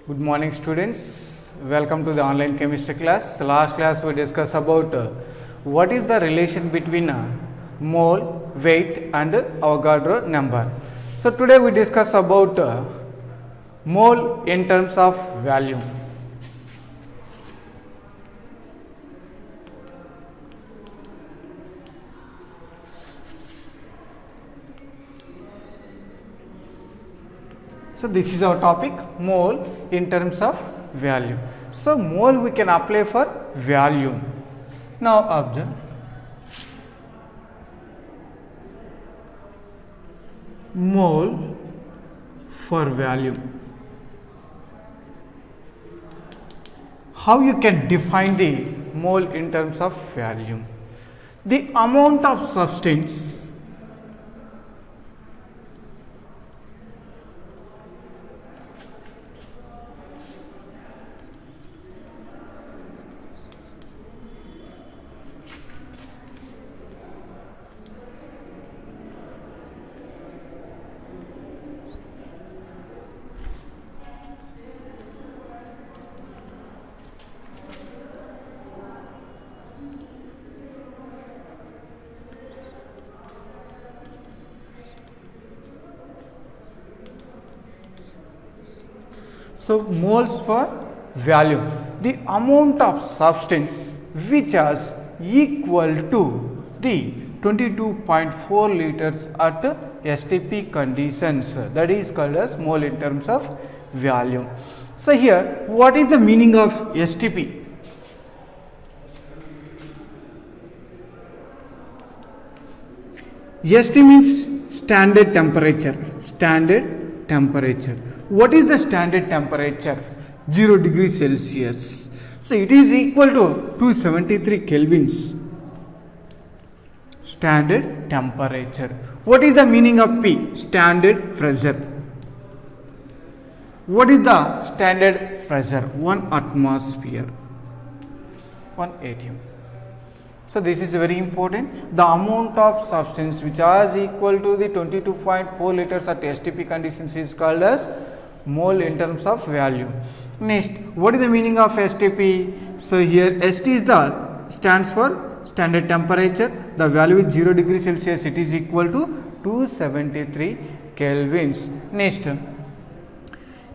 Good morning students, welcome to the online chemistry class. Last class we discussed about what is the relation between mole, weight and Avogadro number. So today we discuss about mole in terms of volume. So this is our topic, mole in terms of volume. So mole we can apply for volume. Now observe. Mole for volume. How you can define the mole in terms of volume? The amount of substance So, moles for volume, the amount of substance which is equal to the 22.4 liters at STP conditions, that is called as mole in terms of volume. So, here what is the meaning of STP? ST means standard temperature. What is the standard temperature? 0 degrees Celsius. So it is equal to 273 kelvins. Standard temperature. What is the meaning of P? Standard pressure. What is the standard pressure? 1 atmosphere. 1 atm. So this is very important. The amount of substance which is equal to the 22.4 liters at STP conditions is called as mole in terms of volume. Next, what is the meaning of STP? So here ST is the stands for standard temperature. The value is 0 degree Celsius. It is equal to 273 kelvins. Next,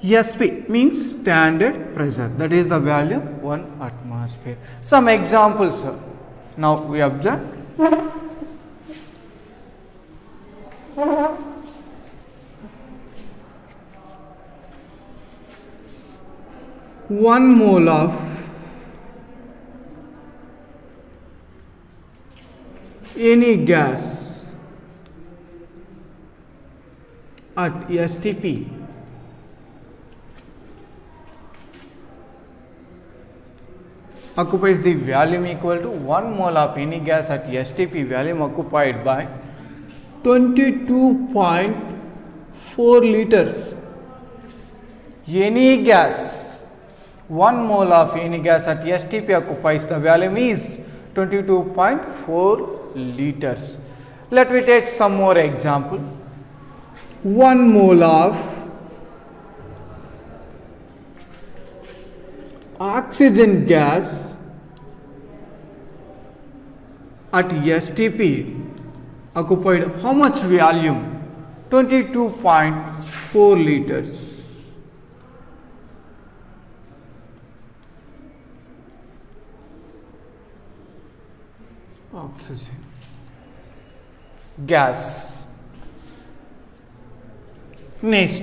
SP means standard pressure. That is the value 1 atmosphere. Some examples. Now we observe. 1 mole of any gas at STP occupies the volume equal to 1 mole of any gas at STP volume occupied by 22.4 liters. Any gas, 1 mole of any gas at STP occupies the volume is 22.4 liters. Let me take some more example. 1 mole of oxygen gas at STP occupied how much volume? 22.4 liters. Oxygen gas. Next,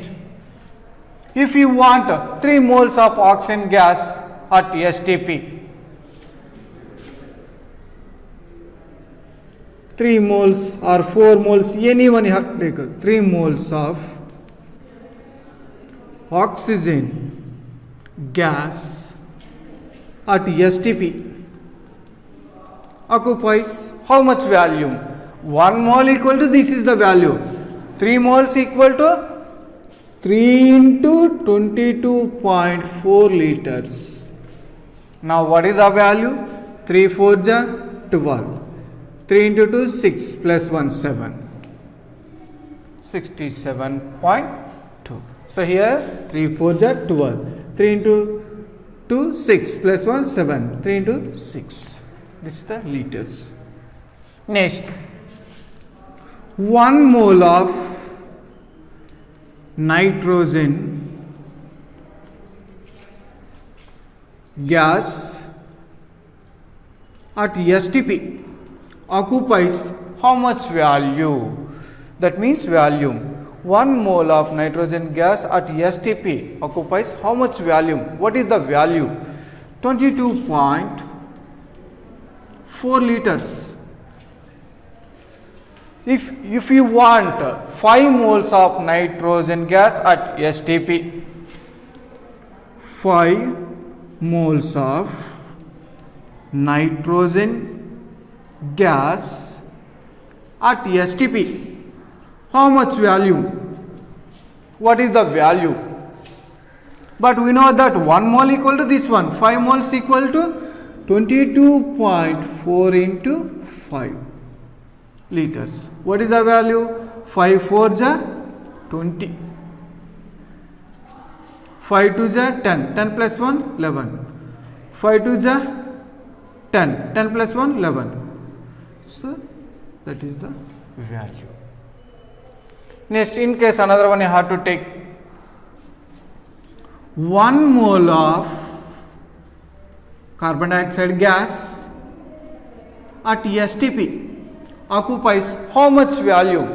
if you want 3 moles of oxygen gas at STP, 3 moles or 4 moles, anyone you have to take 3 moles of oxygen gas at STP occupies how much volume? 1 mole equal to, this is the value, 3 moles equal to 3 into 22.4 liters. Now what is the value? 3 4 ja 12. 3 into 2 6 plus 1 7. 67.2. So here 3 4 ja 12. 3 into 2, 6 plus 1, 7. 3 into 6. This is the liters. Next, 1 mole of nitrogen gas at STP occupies how much value? That means volume. 1 mole of nitrogen gas at STP occupies how much volume? What is the value? 22.4 liters. If you want 5 moles of nitrogen gas at STP, 5 moles of nitrogen gas at STP, how much value? What is the value? But we know that 1 mole equal to this one, 5 moles equal to 22.4 into 5 liters. What is the value? 5 4 ja 20, 5 2 ja 10, 10 plus 1 11, 5 2 ja 10, 10 plus 1 11. So that is the value. Next, in case another one you have to take 1 mole of carbon dioxide gas at STP occupies how much value?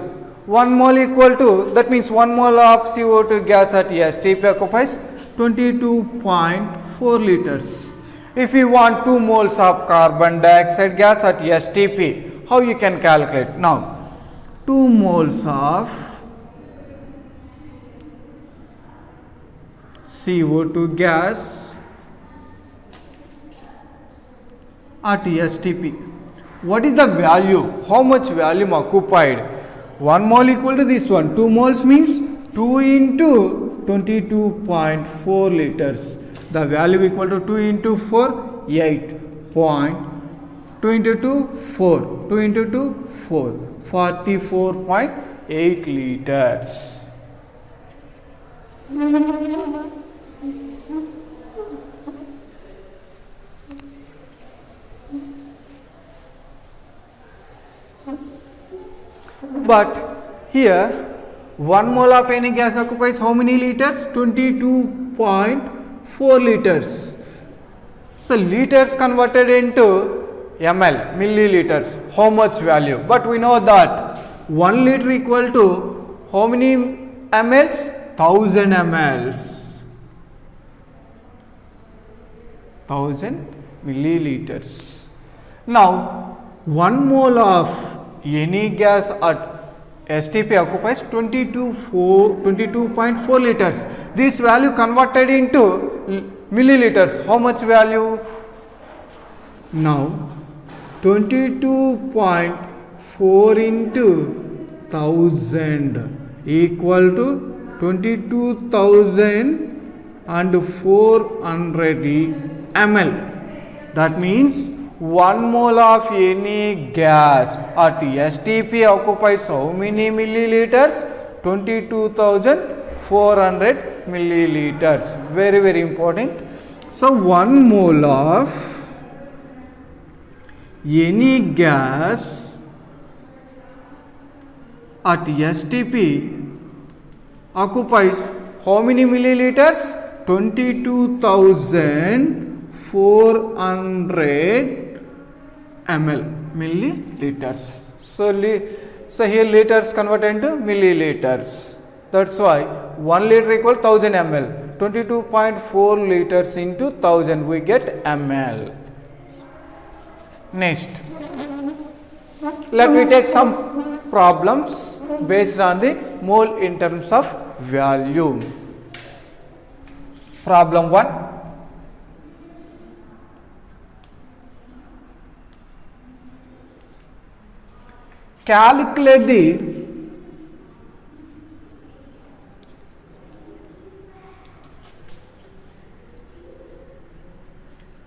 1 mole equal to, that means 1 mole of CO2 gas at STP occupies 22.4 liters. If you want 2 moles of carbon dioxide gas at STP, how you can calculate? Now, 2 moles of CO2 gas at STP. What is the value? How much volume occupied? 1 mole equal to this one. 2 moles means 2 into 22.4 liters. The value equal to 2 into 4, 8. 2 into 2, 4. 2 into 2, 4. 44.8 liters. But here 1 mole of any gas occupies how many liters? 22.4 liters. So liters converted into ml, milliliters, how much value? But we know that 1 liter equal to how many mls? 1000 mls. 1000 milliliters. Now 1 mole of any gas at STP occupies 22.4 liters. This value converted into milliliters, how much value? Now 22.4 into 1000 equal to 22,400 ml. That means 1 mole of any gas at STP occupies how many milliliters? 22,400 milliliters. Very, very important. So 1 mole of any gas at STP occupies how many milliliters? 22,400 ml, milliliters. So here liters converted into milliliters. That's why 1 liter equal 1000 ml. 22.4 liters into 1000 we get ml. Next, let me take some problems based on the mole in terms of value. Problem 1. Calculate the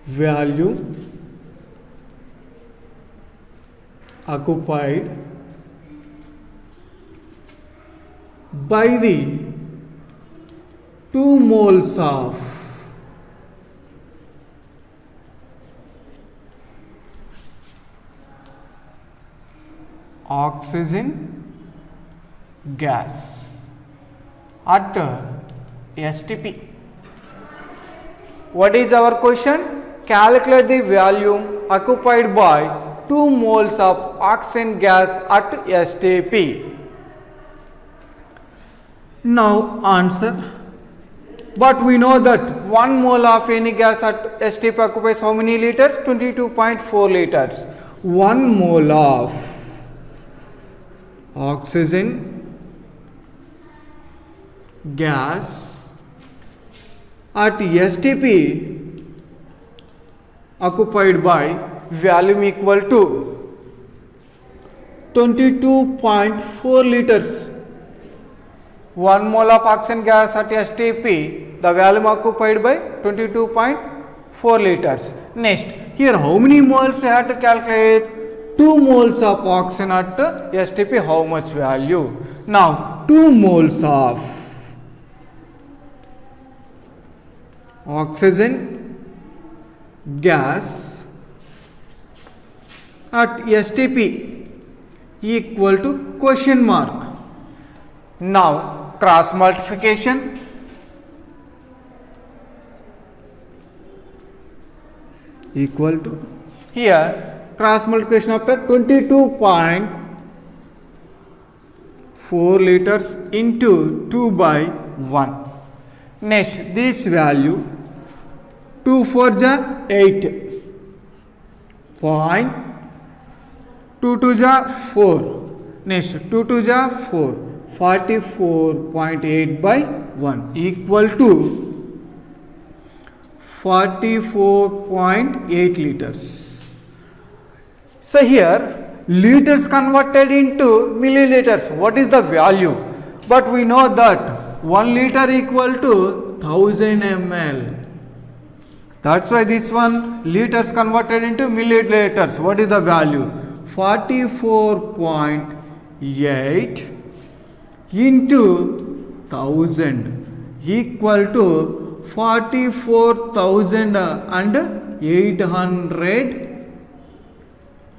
value occupied by the 2 moles of oxygen gas at STP. What is our question? Calculate the volume occupied by 2 moles of oxygen gas at STP. Now answer. But we know that 1 mole of any gas at STP occupies how many liters? 22.4 liters. 1 mole of oxygen gas at STP occupied by volume equal to 22.4 liters. 1 mole of oxygen gas at STP, the volume occupied by 22.4 liters. Next, here how many moles we have to calculate? 2 moles of oxygen at STP, how much value? Now, 2 moles of oxygen gas at STP equal to question mark. Now, cross multiplication. Equal to, here cross multiplication after 22.4 liters into 2 by 1. Next, this value 2 4 ja 8, point 2 2 ja 4, next 2 2 ja 4, 44.8 by 1 equal to 44.8 liters. So here liters converted into milliliters, what is the value? But we know that 1 liter equal to 1000 ml. That's why this one liters converted into milliliters. What is the value? 44.8 into 1000 equal to 44,800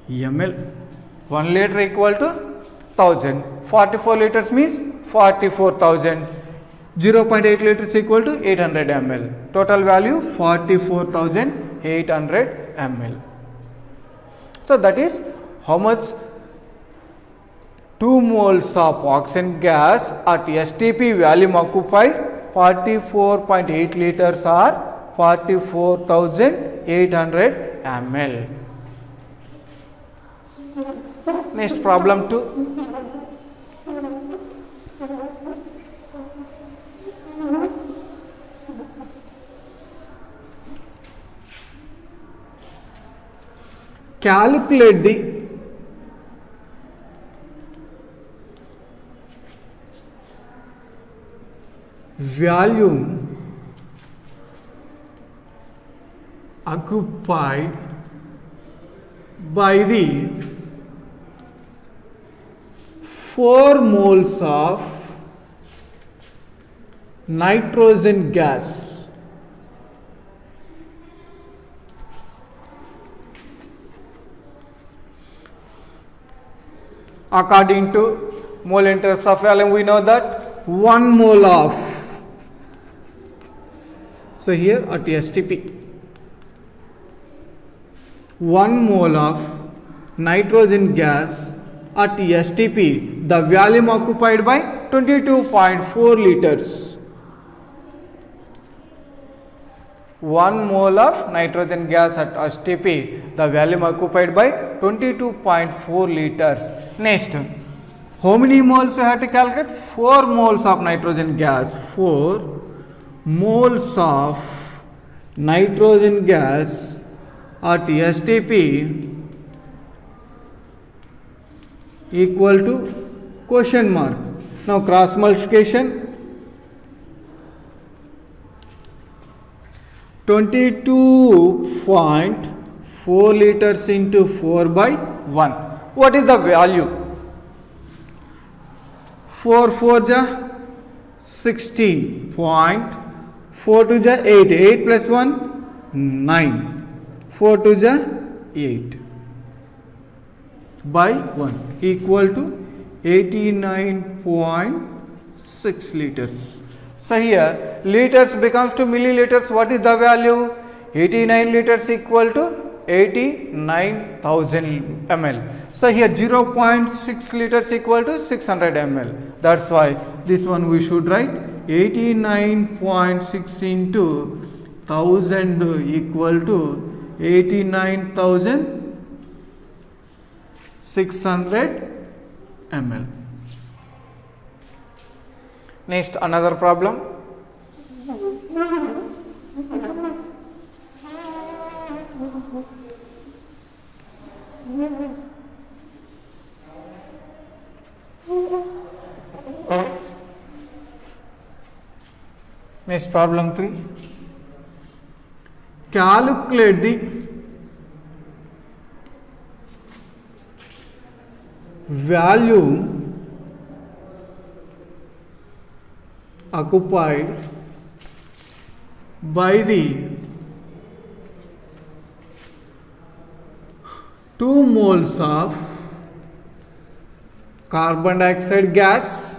ml. 1 liter equal to 1000. 44 liters means 44,000. 0.8 liters equal to 800 ml. Total value 44,800 ml. So that is how much 2 moles of oxygen gas at STP volume occupied 44.8 liters or 44,800 ml. Next, problem 2. Calculate the volume occupied by the 4 moles of nitrogen gas according to mole in terms of volume. We know that 1 mole of, so here at STP 1 mole of nitrogen gas at STP, the volume occupied by 22.4 liters. 1 mole of nitrogen gas at STP, the volume occupied by 22.4 liters. Next, how many moles we have to calculate? 4 moles of nitrogen gas. 4 moles of nitrogen gas at STP equal to question mark. Now cross multiplication. 22.4 liters into 4 by 1. What is the value? 4 4 ja 16. Point 4 2 ja 8. 8 plus 1 9. 4 2 ja 8. by 1 equal to 89.6 liters. So here liters becomes to milliliters. What is the value? 89 liters equal to 89,000 ml. So here 0.6 liters equal to 600 ml. That's why this one we should write 89.6 into 1000 equal to 89,600 ml. Next, another problem. Next, problem 3. Calculate the value occupied by the 2 moles of carbon dioxide gas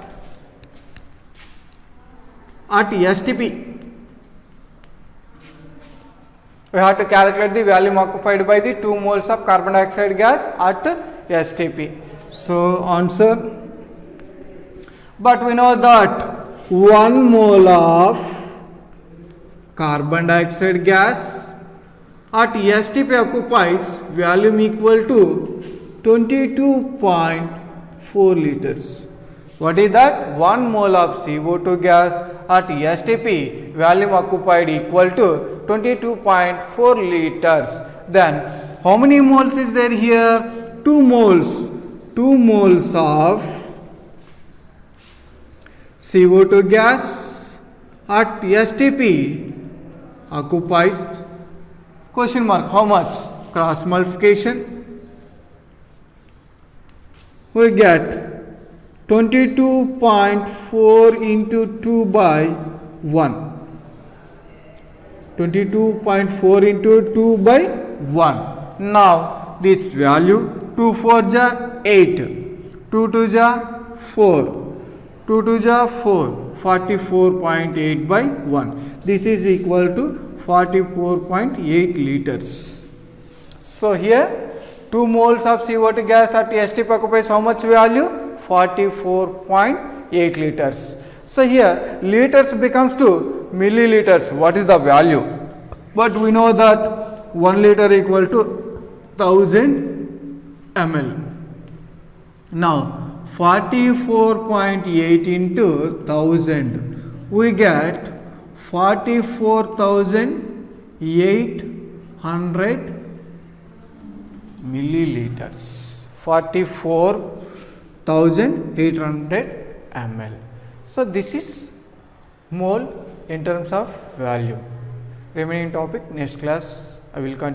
at STP. We have to calculate the volume occupied by the 2 moles of carbon dioxide gas at STP. So, answer. But we know that 1 mole of carbon dioxide gas at STP occupies volume equal to 22.4 liters. What is that? 1 mole of CO2 gas at STP volume occupied equal to 22.4 liters. Then how many moles is there here? 2 moles. 2 moles of CO2 gas at STP occupies question mark how much? Cross multiplication. We get 22.4 into 2 by 1. 22.4 into 2 by 1. Now this value 2 4 ja 8, 2 2 ja 4, 2 2 ja 4, 44.8 by 1. This is equal to 44.8 liters. So here 2 moles of CO2 gas at STP occupies how much value? 44.8 liters. So here liters becomes to milliliters. What is the value? But we know that 1 liter equal to 1000 ml. Now 44.8 into 1000 we get 44,800 milliliters. 44,800 ml. So this is mole in terms of value. Remaining topic next class I will continue.